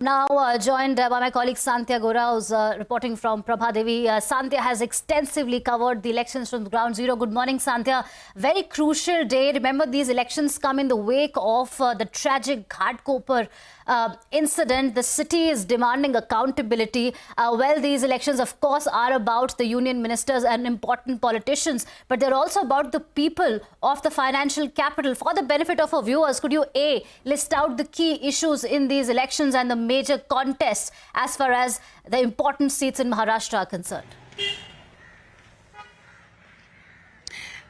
Now joined by my colleague Sandhya Gora, who's reporting from Prabha Devi. Sandhya has extensively covered the elections from ground zero. Good morning, Sandhya. Very crucial day. Remember, these elections come in the wake of the tragic Ghatkopar incident. The city is demanding accountability. These elections, of course, are about the union ministers and important politicians, but they're also about the people of the financial capital. For the benefit of our viewers, could you list out the key issues in these elections and the major contests as far as the important seats in Maharashtra are concerned?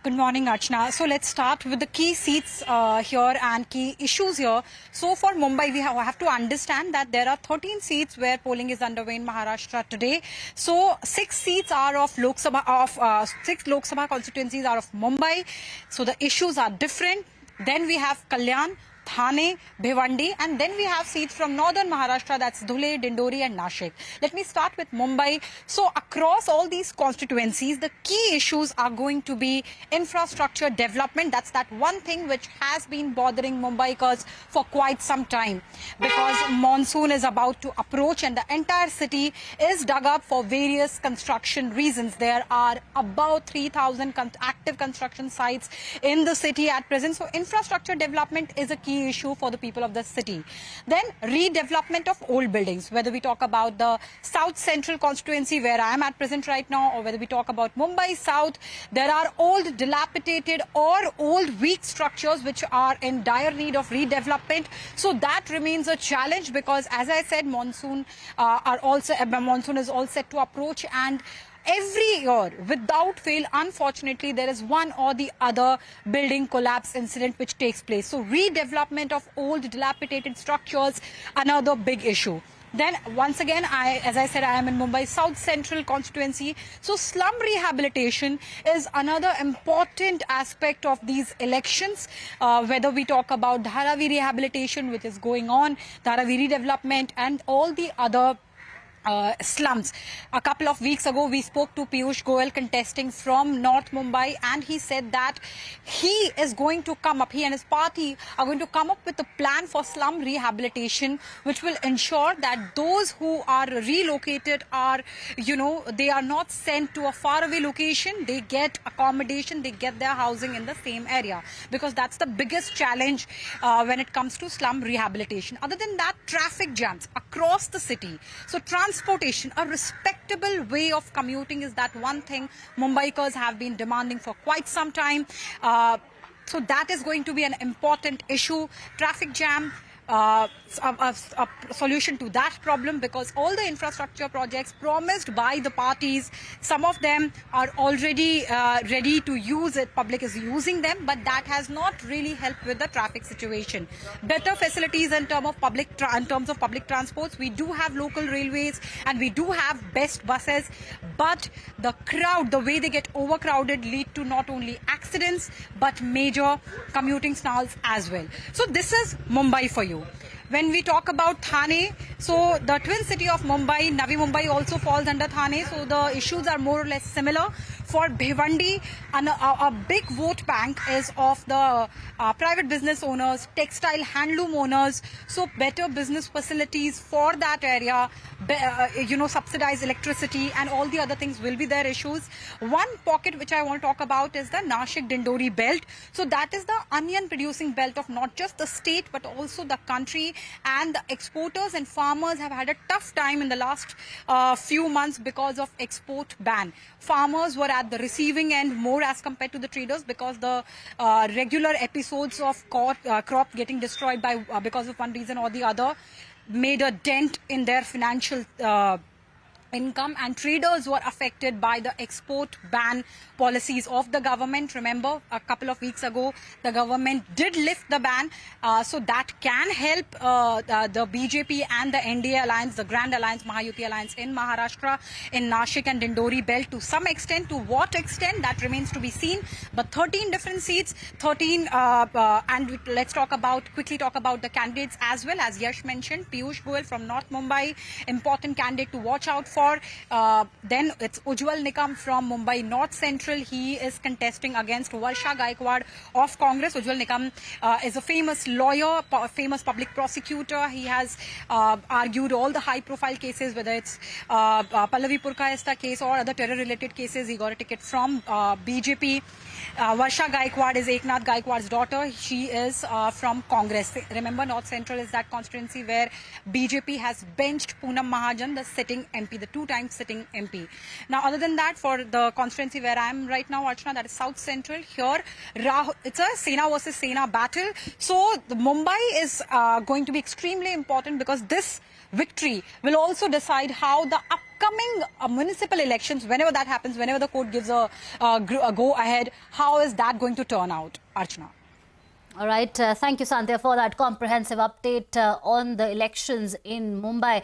Good morning, Archana. So let's start with the key seats here and key issues here. So for Mumbai, we have to understand that there are 13 seats where polling is underway in Maharashtra today. So 6 seats are of Lok Sabha, 6 Lok Sabha constituencies are of Mumbai. So the issues are different. Then we have Kalyan, Thane, Bhiwandi, and then we have seats from northern Maharashtra, that's Dhule, Dindori and Nashik. Let me start with Mumbai. So across all these constituencies, the key issues are going to be infrastructure development. That's that one thing which has been bothering Mumbaikars for quite some time, because monsoon is about to approach and the entire city is dug up for various construction reasons. There are about 3,000 active construction sites in the city at present. So infrastructure development is a key issue for the people of the city. Then redevelopment of old buildings, whether we talk about the South Central constituency where I am at present right now, or whether we talk about Mumbai South, there are old dilapidated or old weak structures which are in dire need of redevelopment. So that remains a challenge, because as I said, monsoon is all set to approach, and every year, without fail, unfortunately, there is one or the other building collapse incident which takes place. So redevelopment of old dilapidated structures, another big issue. Then once again, as I said, I am in Mumbai South Central constituency. So slum rehabilitation is another important aspect of these elections. Whether we talk about Dharavi rehabilitation, which is going on, Dharavi redevelopment and all the other slums. A couple of weeks ago, we spoke to Piyush Goyal, contesting from North Mumbai, and he said that he is going to come up, he and his party are going to come up with a plan for slum rehabilitation, which will ensure that those who are relocated are, they are not sent to a faraway location. They get accommodation, they get their housing in the same area, because that's the biggest challenge when it comes to slum rehabilitation. Other than that, traffic jams across the city. So transportation, a respectable way of commuting, is that one thing Mumbaikars have been demanding for quite some time. So that is going to be an important issue. Traffic jam, a solution to that problem, because all the infrastructure projects promised by the parties, some of them are already ready to use it. Public is using them, but that has not really helped with the traffic situation. Better facilities in terms of public transports. We do have local railways and we do have best buses, but the crowd, the way they get overcrowded, lead to not only accidents but major commuting snarls as well. So this is Mumbai for you. When we talk about Thane, so the twin city of Mumbai, Navi Mumbai also falls under Thane, so the issues are more or less similar. For Bhiwandi, a big vote bank is of the private business owners, textile handloom owners, so better business facilities for that area, subsidized electricity and all the other things will be their issues. One pocket which I want to talk about is the Nashik-Dindori belt. So that is the onion producing belt of not just the state but also the country, and the exporters and farmers have had a tough time in the last few months because of export ban. Farmers were at the receiving end more as compared to the traders, because the regular episodes of crop getting destroyed by because of one reason or the other made a dent in their financial income, and traders were affected by the export ban policies of the government. Remember, a couple of weeks ago, the government did lift the ban, so that can help the BJP and the NDA alliance, the Grand Alliance, Mahayuti alliance in Maharashtra, in Nashik and Dindori belt to some extent. To what extent, that remains to be seen. But 13 different seats, 13, and let's quickly talk about the candidates as well. As Yash mentioned, Piyush Goyal from North Mumbai, important candidate to watch out for. then it's Ujjwal Nikam from Mumbai North Central. He is contesting against Varsha Gaikwad of Congress. Ujjwal Nikam is a famous lawyer, famous public prosecutor. He has argued all the high-profile cases, whether it's Pallavi Purkayastha case or other terror-related cases. He got a ticket from BJP. Varsha Gaikwad is Eknath Gaikwad's daughter. She is from Congress. Remember, North Central is that constituency where BJP has benched Poonam Mahajan, the sitting MP, the two-time sitting MP. Now, other than that, for the constituency where I am right now, Archana, that is South Central. Here, it's a Sena versus Sena battle. So, the Mumbai is going to be extremely important because this victory will also decide how the upcoming municipal elections, whenever that happens, whenever the court gives a go ahead, how is that going to turn out, Archana? All right. Thank you, Sandhya, for that comprehensive update on the elections in Mumbai.